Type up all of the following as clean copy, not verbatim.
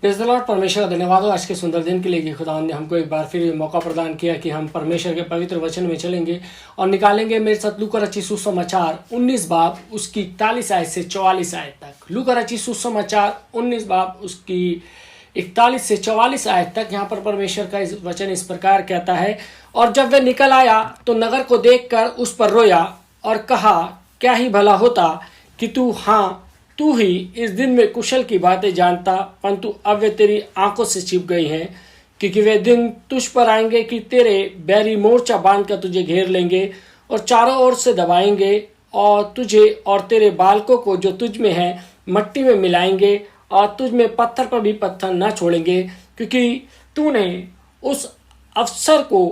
Praise the Lord. परमेश्वर का धन्यवाद हो आज के सुंदर दिन के लिए कि खुदावंद ने हमको एक बार फिर मौका प्रदान किया कि हम परमेश्वर के पवित्र वचन में चलेंगे और निकालेंगे मेरे साथ लूका रचित सुसमाचार 19 बाब उसकी 41 आयत से 44 आयत तक। लूका रचित सुसमाचार 19 बाब उसकी 41 से 44 आयत तक। यहाँ पर परमेश्वर का इस वचन इस प्रकार कहता है, और जब वह निकल आया तो नगर को देखकर उस पर रोया और कहा, क्या ही भला होता कि तू ही इस दिन में कुशल की बातें जानता, परंतु अब वे तेरी आंखों से छिप गई हैं, क्योंकि वे दिन तुझ पर आएंगे कि तेरे बैरी मोर्चा बांधकर तुझे घेर लेंगे और चारों ओर से दबाएंगे और तुझे और तेरे बालकों को जो तुझ में है मट्टी में मिलाएंगे और तुझ में पत्थर पर भी पत्थर न छोड़ेंगे, क्योंकि तूने उस अवसर को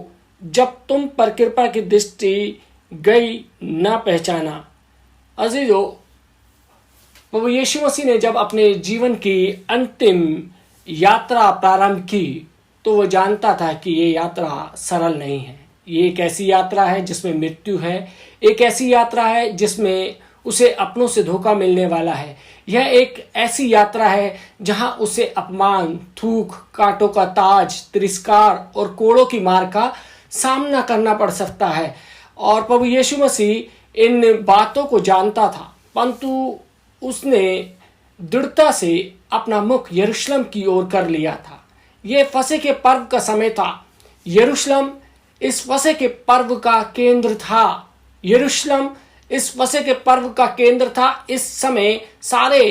जब तुम पर कृपा की दृष्टि गई न पहचाना। अजीजों, प्रभु यीशु मसीह ने जब अपने जीवन की अंतिम यात्रा प्रारंभ की तो वो जानता था कि ये यात्रा सरल नहीं है। ये एक ऐसी यात्रा है जिसमें मृत्यु है, एक ऐसी यात्रा है जिसमें उसे अपनों से धोखा मिलने वाला है। यह एक ऐसी यात्रा है जहां उसे अपमान, थूक, कांटों का ताज, तिरस्कार और कोड़ों की मार का सामना करना पड़ सकता है। और प्रभु यीशु मसीह इन बातों को जानता था, परंतु उसने दृढ़ता से अपना मुख यरूशलेम की ओर कर लिया था। यह फसह के पर्व का समय था। यरूशलेम इस फसह के पर्व का केंद्र था। यरूशलेम इस फसह के पर्व का केंद्र था। इस समय सारे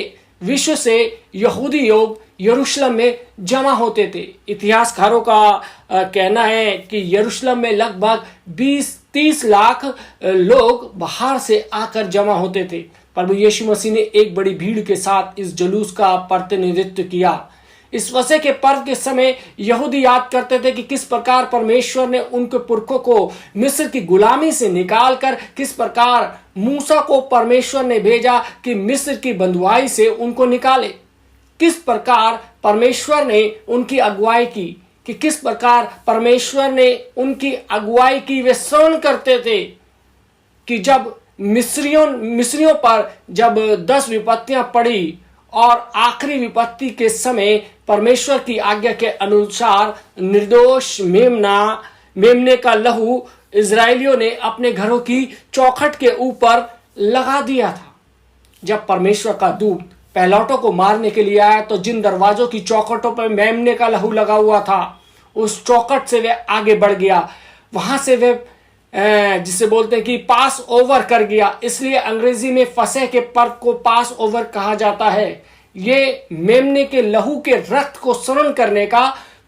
विश्व से यहूदी लोग यरूशलेम में जमा होते थे। इतिहासकारों का कहना है कि यरूशलेम में लगभग 20-30 लाख लोग बाहर से आकर जमा होते थे। प्रभु यीशु मसीह ने एक बड़ी भीड़ के साथ इस जुलूस का प्रतिनिधित्व किया। इस फसह के पर्व के समय यहूदी याद करते थे कि किस प्रकार परमेश्वर ने उनके पुरखों को मिस्र की गुलामी से निकालकर किस प्रकार मूसा को परमेश्वर ने भेजा कि मिस्र की बंधुआई से उनको निकाले। किस प्रकार परमेश्वर ने उनकी अगुवाई की, कि किस प्रकार परमेश्वर ने उनकी अगुवाई की। वे श्रवण करते थे कि जब मिस्रियों पर जब 10 विपत्तियां पड़ी और आखिरी विपत्ति के समय परमेश्वर की आज्ञा के अनुसार निर्दोष मेमने का लहू इजरायलियों ने अपने घरों की चौखट के ऊपर लगा दिया था। जब परमेश्वर का दूत पहलौठों को मारने के लिए आया तो जिन दरवाजों की चौखटों पर मेमने का लहू लगा हुआ था, उस चौखट से वह आगे बढ़ गया। वहां से वह जिसे बोलते हैं कि पास ओवर कर गया। इसलिए अंग्रेजी में फसह के पर्व को पास ओवर कहा जाता है। ये मेमने के लहू के रक्त को स्मरण करने का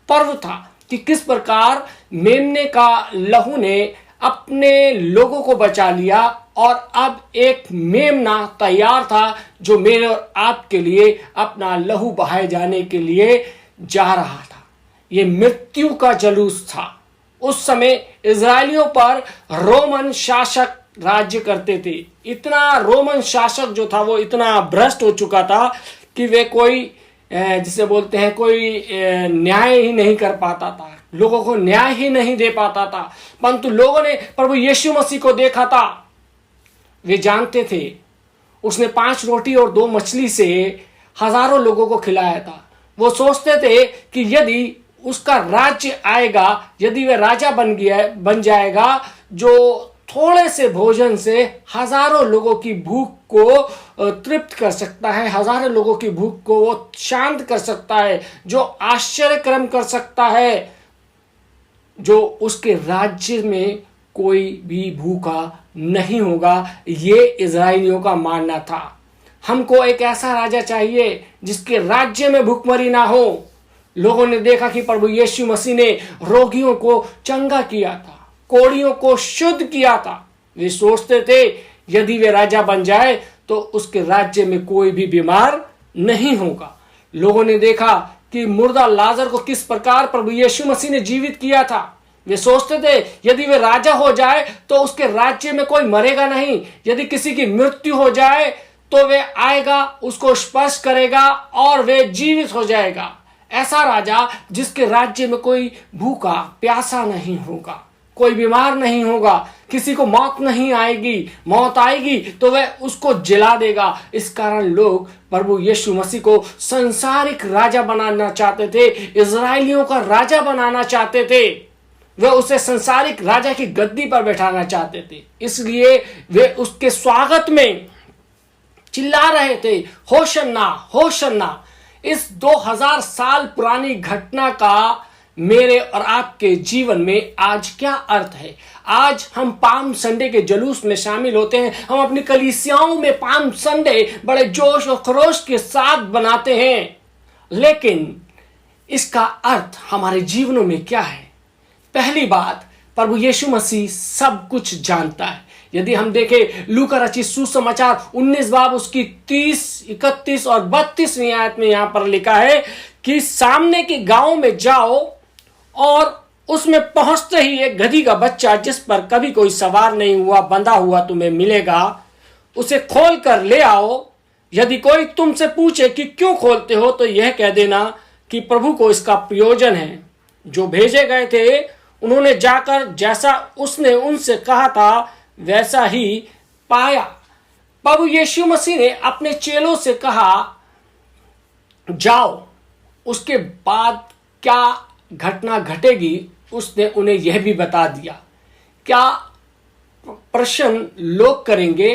पर्व था कि किस प्रकार मेमने का लहू ने अपने लोगों को बचा लिया और अब एक मेमना तैयार था जो मेरे और आपके लिए अपना लहू बहाए जाने के लिए जा रहा था। ये मृत्यु का जुलूस था। उस समय इजरायलियों पर रोमन शासक राज्य करते थे। इतना रोमन शासक जो था वो इतना भ्रष्ट हो चुका था कि वे कोई जिसे बोलते हैं कोई न्याय ही नहीं कर पाता था, लोगों को न्याय ही नहीं दे पाता था। परंतु लोगों ने प्रभु यीशु मसीह को देखा था। वे जानते थे उसने 5 रोटी और 2 मछली से हजारों लोगों को खिलाया था। वो सोचते थे कि यदि उसका राज्य आएगा, यदि वह राजा बन जाएगा जो थोड़े से भोजन से हजारों लोगों की भूख को तृप्त कर सकता है, हजारों लोगों की भूख को वो शांत कर सकता है, जो आश्चर्य कर्म कर सकता है, जो उसके राज्य में कोई भी भूखा नहीं होगा। ये इजरायलियों का मानना था। हमको एक ऐसा राजा चाहिए जिसके राज्य में भूखमरी ना हो। लोगों ने देखा कि प्रभु यीशु मसीह ने रोगियों को चंगा किया था, कोढ़ियों को शुद्ध किया था। वे सोचते थे यदि वे राजा बन जाए तो उसके राज्य में कोई भी बीमार नहीं होगा। लोगों ने देखा कि मुर्दा लाजर को किस प्रकार प्रभु यीशु मसीह ने जीवित किया था। वे सोचते थे यदि वे राजा हो जाए तो उसके राज्य में कोई मरेगा नहीं। यदि किसी की मृत्यु हो जाए तो वे आएगा, उसको स्पर्श करेगा और वे जीवित हो जाएगा। ऐसा राजा जिसके राज्य में कोई भूखा प्यासा नहीं होगा, कोई बीमार नहीं होगा, किसी को मौत नहीं आएगी, मौत आएगी तो वह उसको जला देगा। इस कारण लोग प्रभु यीशु मसीह को संसारिक राजा बनाना चाहते थे, इजराइलियों का राजा बनाना चाहते थे। वे उसे संसारिक राजा की गद्दी पर बैठाना चाहते थे, इसलिए वे उसके स्वागत में चिल्ला रहे थे, होशन्ना होशन्ना। इस 2000 साल पुरानी घटना का मेरे और आपके जीवन में आज क्या अर्थ है? आज हम पाम संडे के जुलूस में शामिल होते हैं, हम अपनी कलीसियाओं में पाम संडे बड़े जोश और खरोश के साथ बनाते हैं, लेकिन इसका अर्थ हमारे जीवनों में क्या है? पहली बात, प्रभु यीशु मसीह सब कुछ जानता है। यदि हम देखें लूका रचित सुसमाचार 19 बाब उसकी 30, 31 और 32वीं आयत में यहां पर लिखा है कि सामने के गांव में जाओ और उसमें पहुंचते ही एक गधी का बच्चा जिस पर कभी कोई सवार नहीं हुआ बंधा हुआ तुम्हें मिलेगा, उसे खोल कर ले आओ। यदि कोई तुमसे पूछे कि क्यों खोलते हो तो यह कह देना कि प्रभु को इसका प्रयोजन है। जो भेजे गए थे उन्होंने जाकर जैसा उसने उनसे कहा था वैसा ही पाया। प्रभु यीशु मसीह ने अपने चेलों से कहा जाओ, उसके बाद क्या घटना घटेगी उसने उन्हें यह भी बता दिया। क्या प्रश्न लोग करेंगे,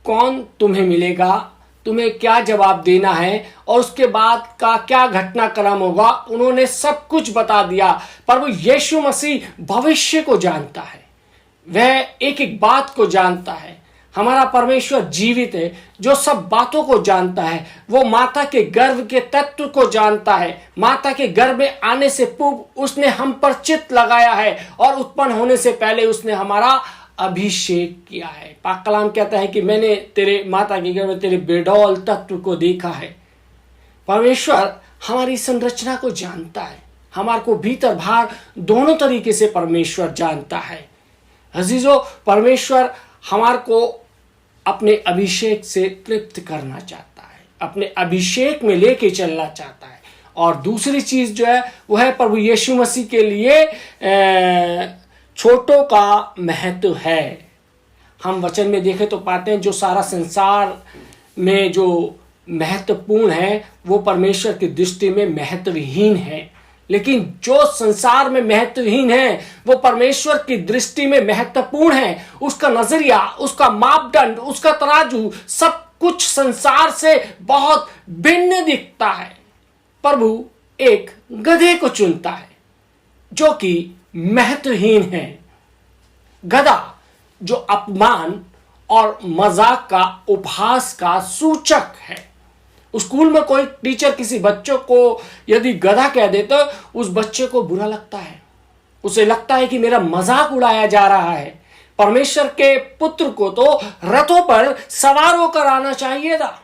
कौन तुम्हें मिलेगा, तुम्हें क्या जवाब देना है और उसके बाद का क्या घटनाक्रम होगा, उन्होंने सब कुछ बता दिया। प्रभु यीशु मसीह भविष्य को जानता है, वह एक एक बात को जानता है। हमारा परमेश्वर जीवित है जो सब बातों को जानता है। वो माता के गर्भ के तत्व को जानता है। माता के गर्भ में आने से पूर्व उसने हम पर चित्त लगाया है और उत्पन्न होने से पहले उसने हमारा अभिषेक किया है। पाक कलाम कहता है कि मैंने तेरे माता के गर्भ में तेरे बेडौल तत्व को देखा है। परमेश्वर हमारी संरचना को जानता है, हमारे को भीतर बाहर दोनों तरीके से परमेश्वर जानता है। अजीजों, परमेश्वर हमारे को अपने अभिषेक से तृप्त करना चाहता है, अपने अभिषेक में लेके चलना चाहता है। और दूसरी चीज जो है वो है प्रभु यीशु मसीह के लिए छोटों का महत्व है। हम वचन में देखें तो पाते हैं जो सारा संसार में जो महत्वपूर्ण है वो परमेश्वर की दृष्टि में महत्वहीन है, लेकिन जो संसार में महत्वहीन है वो परमेश्वर की दृष्टि में महत्वपूर्ण है। उसका नजरिया, उसका मापदंड, उसका तराजू सब कुछ संसार से बहुत भिन्न दिखता है। प्रभु एक गधे को चुनता है जो कि महत्वहीन है। गधा जो अपमान और मजाक का, उपहास का सूचक है। स्कूल में कोई टीचर किसी बच्चों को यदि गधा कह दे तो उस बच्चे को बुरा लगता है, उसे लगता है कि मेरा मजाक उड़ाया जा रहा है। परमेश्वर के पुत्र को तो रथों पर सवार होकर आना चाहिए था,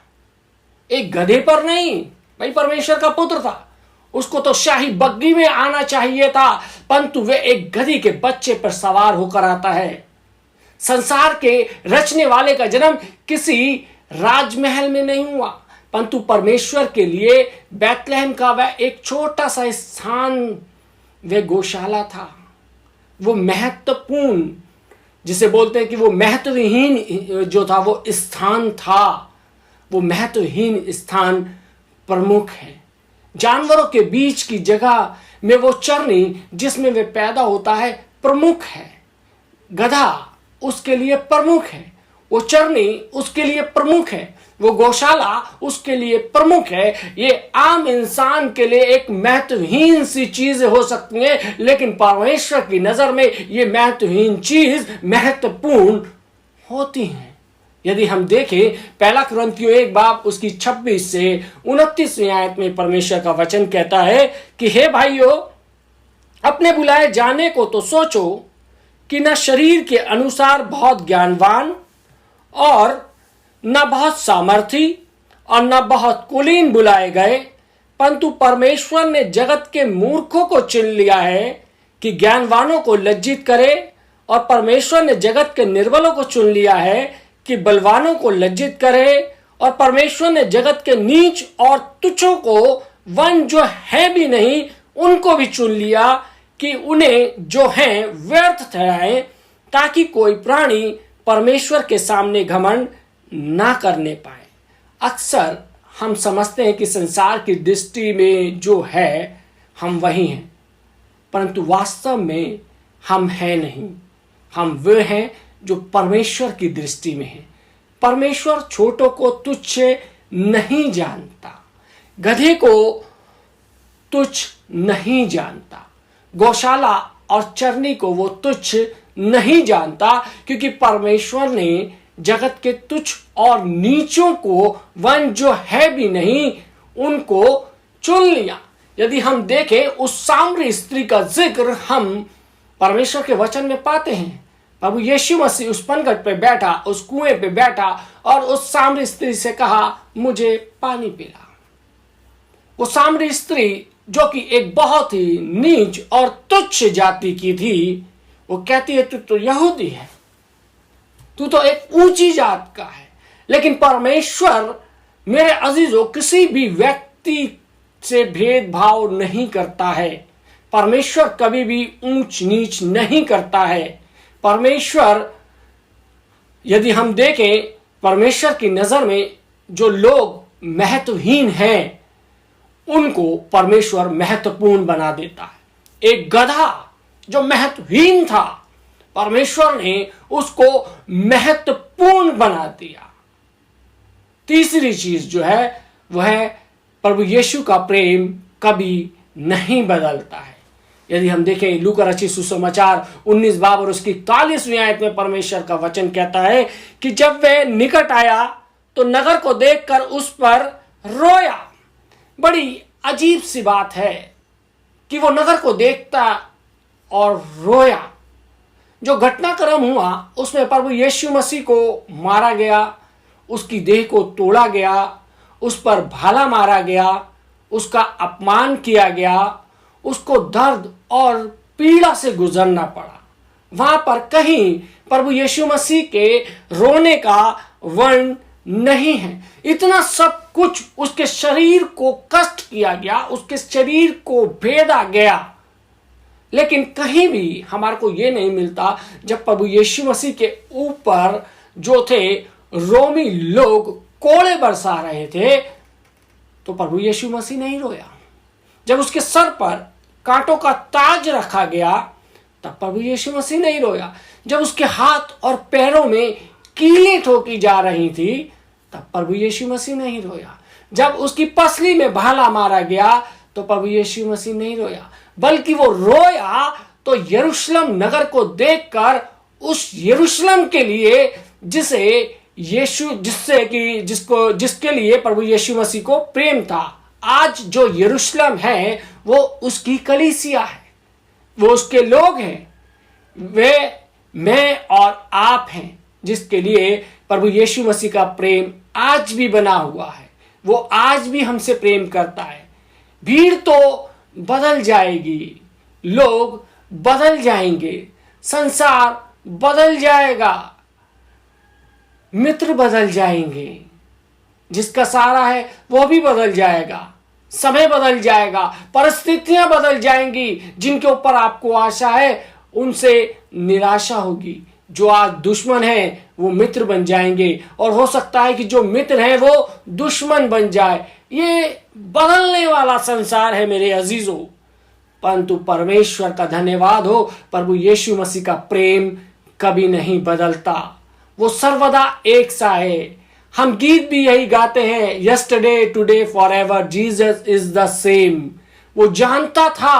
एक गधे पर नहीं। भाई परमेश्वर का पुत्र था, उसको तो शाही बग्गी में आना चाहिए था, परंतु वे एक गधी के बच्चे पर सवार होकर आता है। संसार के रचने वाले का जन्म किसी राजमहल में नहीं हुआ, परंतु परमेश्वर के लिए बैतलहम का वह एक छोटा सा स्थान वह गौशाला था। वो महत्वपूर्ण, जिसे बोलते हैं कि वो महत्वहीन जो था वो स्थान था, वो महत्वहीन स्थान प्रमुख है। जानवरों के बीच की जगह में वो चरनी जिसमें वे पैदा होता है प्रमुख है। गधा उसके लिए प्रमुख है, वो चरनी उसके लिए प्रमुख है, वो गौशाला उसके लिए प्रमुख है। ये आम इंसान के लिए एक महत्वहीन सी चीज हो सकती है, लेकिन परमेश्वर की नजर में ये महत्वहीन चीज महत्वपूर्ण होती है। यदि हम देखें पहला कुरिन्थियों 1 बाब उसकी 26 से 29वीं आयत में परमेश्वर का वचन कहता है कि हे भाइयों, अपने बुलाए जाने को तो सोचो कि न शरीर के अनुसार बहुत ज्ञानवान और न बहुत सामर्थी और न बहुत कुलीन बुलाए गए, परंतु परमेश्वर ने जगत के मूर्खों को चुन लिया है कि ज्ञानवानों को लज्जित करे, और परमेश्वर ने जगत के निर्बलों को चुन लिया है कि बलवानों को लज्जित करे, और परमेश्वर ने जगत के नीच और तुच्छों को, वन जो है भी नहीं, उनको भी चुन लिया कि उन्हें जो हैं व्यर्थ ठहराए, ताकि कोई प्राणी परमेश्वर के सामने घमंड ना करने पाए। अक्सर हम समझते हैं कि संसार की दृष्टि में जो है हम वही हैं, परंतु वास्तव में हम हैं नहीं। हम वे हैं जो परमेश्वर की दृष्टि में हैं। परमेश्वर छोटों को तुच्छ नहीं जानता, गधे को तुच्छ नहीं जानता, गौशाला और चरनी को वो तुच्छ नहीं जानता, क्योंकि परमेश्वर ने जगत के तुच्छ और नीचों को, वन जो है भी नहीं, उनको चुन लिया। यदि हम देखें, उस सामरी स्त्री का जिक्र हम परमेश्वर के वचन में पाते हैं। प्रभु यीशु मसीह उस पनघट पे बैठा, उस कुएं पे बैठा और उस सामरी स्त्री से कहा, मुझे पानी पिला। वो सामरी स्त्री जो कि एक बहुत ही नीच और तुच्छ जाति की थी, वो कहती है, तू तो यहूदी है, तू तो एक ऊंची जात का है। लेकिन परमेश्वर मेरे अजीजों किसी भी व्यक्ति से भेदभाव नहीं करता है। परमेश्वर कभी भी ऊंच नीच नहीं करता है। परमेश्वर, यदि हम देखें, परमेश्वर की नजर में जो लोग महत्वहीन हैं उनको परमेश्वर महत्वपूर्ण बना देता है। एक गधा जो महत्वहीन था, परमेश्वर ने उसको महत्वपूर्ण बना दिया। तीसरी चीज जो है वह है प्रभु यीशु का प्रेम कभी नहीं बदलता है। यदि हम देखें लूका रचित सुसमाचार 19 बाब और उसकी 41वीं आयत में परमेश्वर का वचन कहता है कि जब वह निकट आया तो नगर को देखकर उस पर रोया। बड़ी अजीब सी बात है कि वो नगर को देखता और रोया। जो घटनाक्रम हुआ उसमें प्रभु यीशु मसीह को मारा गया, उसकी देह को तोड़ा गया, उस पर भाला मारा गया, उसका अपमान किया गया, उसको दर्द और पीड़ा से गुजरना पड़ा। वहां पर कहीं प्रभु यीशु मसीह के रोने का वर्ण नहीं है। इतना सब कुछ उसके शरीर को कष्ट किया गया, उसके शरीर को भेदा गया, लेकिन कहीं भी हमारे को यह नहीं मिलता जब प्रभु यीशु मसीह के ऊपर जो थे रोमी लोग कोड़े बरसा रहे थे तो प्रभु यीशु मसीह नहीं रोया। जब उसके सर पर कांटों का ताज रखा गया तब प्रभु यीशु मसीह नहीं रोया। जब उसके हाथ और पैरों में कीलें ठोकी जा रही थी तब प्रभु यीशु मसीह नहीं रोया। जब उसकी पसली में भाला मारा गया तो प्रभु यीशु मसीह नहीं रोया, बल्कि वो रोया तो यरूशलेम नगर को देखकर, उस यरूशलेम के लिए जिसके लिए प्रभु यीशु मसीह को प्रेम था। आज जो यरूशलेम है वो उसकी कलीसिया है, वो उसके लोग हैं, वे मैं और आप हैं, जिसके लिए प्रभु यीशु मसीह का प्रेम आज भी बना हुआ है। वो आज भी हमसे प्रेम करता है। भीड़ तो बदल जाएगी, लोग बदल जाएंगे, संसार बदल जाएगा, मित्र बदल जाएंगे, जिसका सहारा है वो भी बदल जाएगा, समय बदल जाएगा, परिस्थितियां बदल जाएंगी। जिनके ऊपर आपको आशा है उनसे निराशा होगी। जो आज दुश्मन है वो मित्र बन जाएंगे, और हो सकता है कि जो मित्र है वो दुश्मन बन जाए। ये बदलने वाला संसार है मेरे अजीजों, परंतु परमेश्वर का धन्यवाद हो, प्रभु यीशु मसीह का प्रेम कभी नहीं बदलता, वो सर्वदा एक सा है। हम गीत भी यही गाते हैं, yesterday today forever Jesus is the same. वो जानता था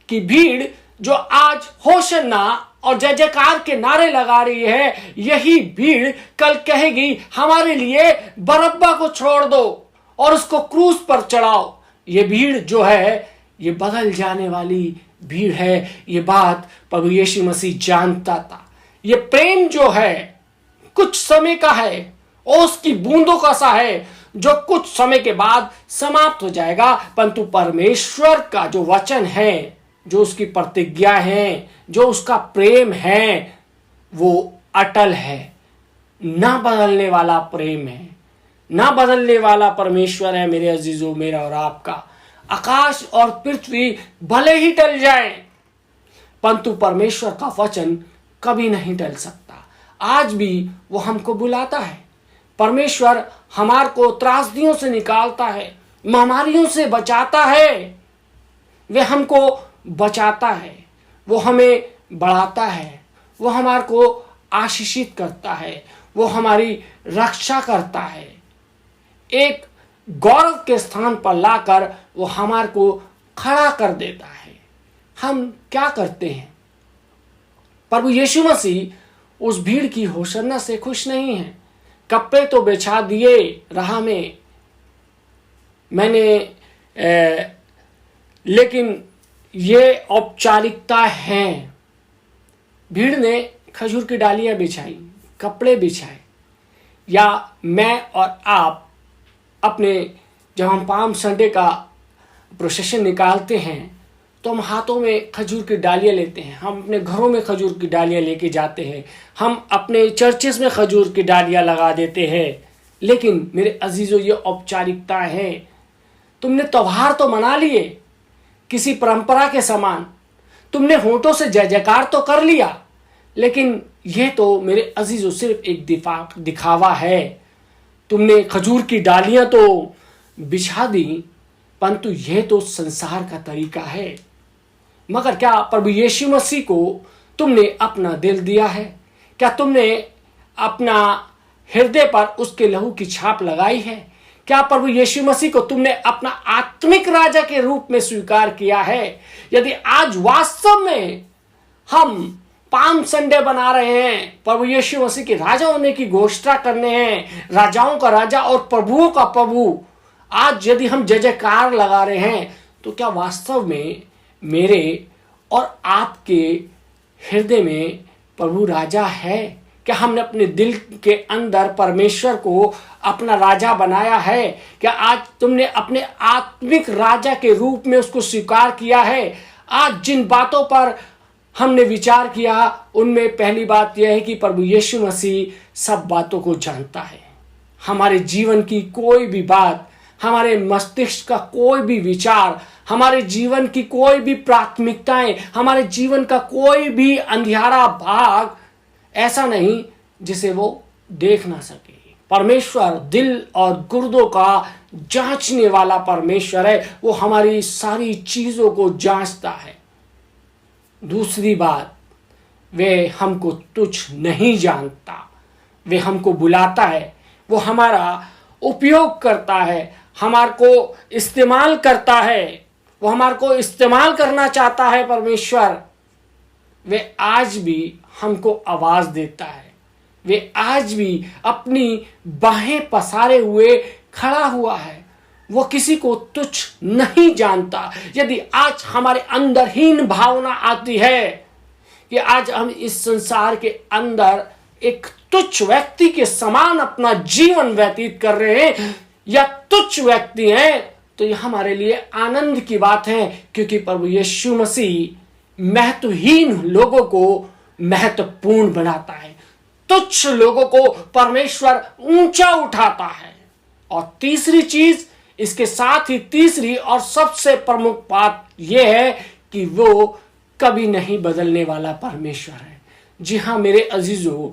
कि भीड़ जो आज होशन्ना और जय जयकार के नारे लगा रही है, यही भीड़ कल कहेगी हमारे लिए बरअब्बा को छोड़ दो और उसको क्रूस पर चढ़ाओ। ये भीड़ जो है ये बदल जाने वाली भीड़ है। ये बात प्रभु यीशु मसीह जानता था। ये प्रेम जो है कुछ समय का है, ओस की बूंदों का सा है जो कुछ समय के बाद समाप्त हो जाएगा, परंतु परमेश्वर का जो वचन है, जो उसकी प्रतिज्ञा है, जो उसका प्रेम है, वो अटल है, ना बदलने वाला प्रेम है, ना बदलने वाला परमेश्वर है मेरे अजीजों, मेरा और आपका। आकाश और पृथ्वी भले ही टल जाए, परंतु परमेश्वर का वचन कभी नहीं टल सकता। आज भी वो हमको बुलाता है। परमेश्वर हमार को त्रासदियों से निकालता है, महामारियों से बचाता है। वे हमको बचाता है, वो हमें बढ़ाता है, वो हमार को आशीषित करता है, वो हमारी रक्षा करता है। एक गौरव के स्थान पर लाकर वो हमार को खड़ा कर देता है। हम क्या करते हैं? प्रभु यीशु मसीह उस भीड़ की होशन्ना से खुश नहीं है। कपड़े तो बिछा दिए राह में मैंने, लेकिन ये औपचारिकता है। भीड़ ने खजूर की डालियां बिछाई, कपड़े बिछाए, या मैं और आप अपने जब हम पाम संडे का प्रोसेशन निकालते हैं तो हम हाथों में खजूर की डालियां लेते हैं, हम अपने घरों में खजूर की डालियां लेके जाते हैं, हम अपने चर्चेस में खजूर की डालियां लगा देते हैं। लेकिन मेरे अजीजों, ये औपचारिकता है। तुमने त्योहार तो मना लिए किसी परंपरा के समान, तुमने होठों से जय जयकार तो कर लिया, लेकिन यह तो मेरे अजीजों सिर्फ एक दिखावा है। तुमने खजूर की डालियां तो बिछा दी, परंतु यह तो संसार का तरीका है। मगर क्या प्रभु यीशु मसीह को तुमने अपना दिल दिया है? क्या तुमने अपना हृदय पर उसके लहू की छाप लगाई है? क्या प्रभु यीशु मसीह को तुमने अपना आत्मिक राजा के रूप में स्वीकार किया है? यदि आज वास्तव में हम पाम संडे बना रहे हैं, प्रभु यीशु मसीह के राजा होने की घोषणा करने हैं, राजाओं का राजा और प्रभुओं का प्रभु, आज यदि हम जय जयकार लगा रहे हैं, तो क्या वास्तव में मेरे और आपके हृदय में प्रभु राजा है? क्या हमने अपने दिल के अंदर परमेश्वर को अपना राजा बनाया है? क्या आज तुमने अपने आत्मिक राजा के रूप में उसको स्वीकार किया है? आज जिन बातों पर हमने विचार किया, उनमें पहली बात यह है कि प्रभु यीशु मसीह सब बातों को जानता है। हमारे जीवन की कोई भी बात, हमारे मस्तिष्क का कोई भी विचार, हमारे जीवन की कोई भी प्राथमिकताएं, हमारे जीवन का कोई भी अंधियारा भाग ऐसा नहीं जिसे वो देख ना सके। परमेश्वर दिल और गुर्दों का जांचने वाला परमेश्वर है। वो हमारी सारी चीजों को जांचता है। दूसरी बात, वे हमको तुच्छ नहीं जानता। वे हमको बुलाता है, वो हमारा उपयोग करता है, हमारे को इस्तेमाल करता है, वो हमारे को इस्तेमाल करना चाहता है। परमेश्वर वे आज भी हमको आवाज देता है। वे आज भी अपनी बाहें पसारे हुए खड़ा हुआ है। वो किसी को तुच्छ नहीं जानता। यदि आज हमारे अंदर हीन भावना आती है कि आज हम इस संसार के अंदर एक तुच्छ व्यक्ति के समान अपना जीवन व्यतीत कर रहे हैं या तुच्छ व्यक्ति हैं, तो यह हमारे लिए आनंद की बात है, क्योंकि प्रभु यीशु मसीह महत्वहीन लोगों को महत्वपूर्ण बनाता है, तुच्छ लोगों को परमेश्वर ऊंचा उठाता है। और तीसरी चीज, इसके साथ ही तीसरी और सबसे प्रमुख बात यह है कि वो कभी नहीं बदलने वाला परमेश्वर है। जी हाँ मेरे अजीजों,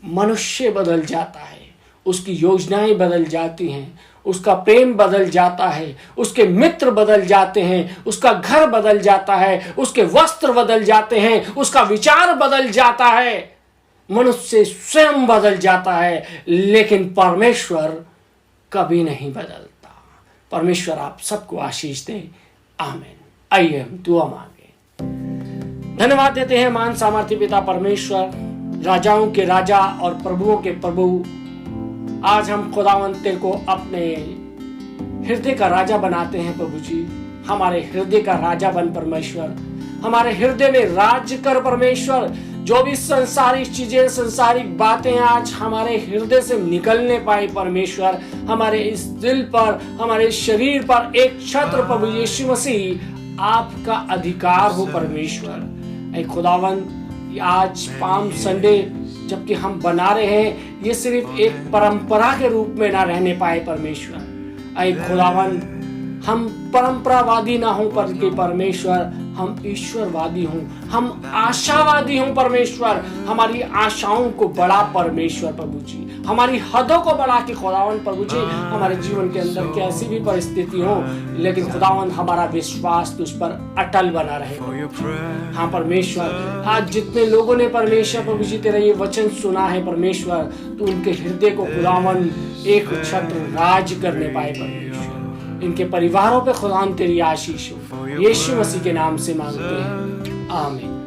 मनुष्य बदल जाता है, उसकी योजनाएं बदल जाती हैं, उसका प्रेम बदल जाता है, उसके मित्र बदल जाते हैं, उसका घर बदल जाता है, उसके वस्त्र बदल जाते हैं, उसका विचार बदल जाता है, मनुष्य स्वयं बदल जाता है, लेकिन परमेश्वर कभी नहीं बदलता। परमेश्वर आप सबको आशीष दे। आमीन। आइए हम दुआ मांगे। धन्यवाद देते हैं मान सामर्थ्य पिता परमेश्वर, राजाओं के राजा और प्रभुओं के प्रभु। आज हम खुदावंत तेरे को अपने हृदय का राजा बनाते हैं। प्रभु जी, हमारे हृदय का राजा बन परमेश्वर, हमारे हृदय में राज्य कर परमेश्वर। जो भी संसारिक चीजें, संसारिक बातें आज हमारे हृदय से निकलने पाए परमेश्वर, हमारे इस दिल पर, हमारे शरीर पर एक छत्र प्रभु यीशु मसीह आपका अधिकार हो परमेश्वर। ऐ खुदावंत, आज पाम संडे जबकि हम बना रहे हैं, ये सिर्फ एक परंपरा के रूप में ना रहने पाए परमेश्वर। ऐ खुदावंत, हम परंपरावादी ना हो, पर कि परमेश्वर हम ईश्वरवादी हों, हम आशावादी हों परमेश्वर। हमारी आशाओं को बढ़ा परमेश्वर प्रभु जी, हमारी हदों को बढ़ा के खुदावन प्रभु जी, हमारे जीवन के अंदर कैसी भी परिस्थिति हो, लेकिन खुदावन हमारा विश्वास तुझ पर अटल बना रहे। हाँ परमेश्वर, आज जितने लोगों ने परमेश्वर प्रभु जी तेरा ये वचन सुना है परमेश्वर, तो उनके हृदय को खुदावन एक छत्र राज करने पाए परमेश्वर। इनके परिवारों पे खुदावन तेरी आशीष हो, यीशु मसीह के नाम से मांगते हैं, आमीन।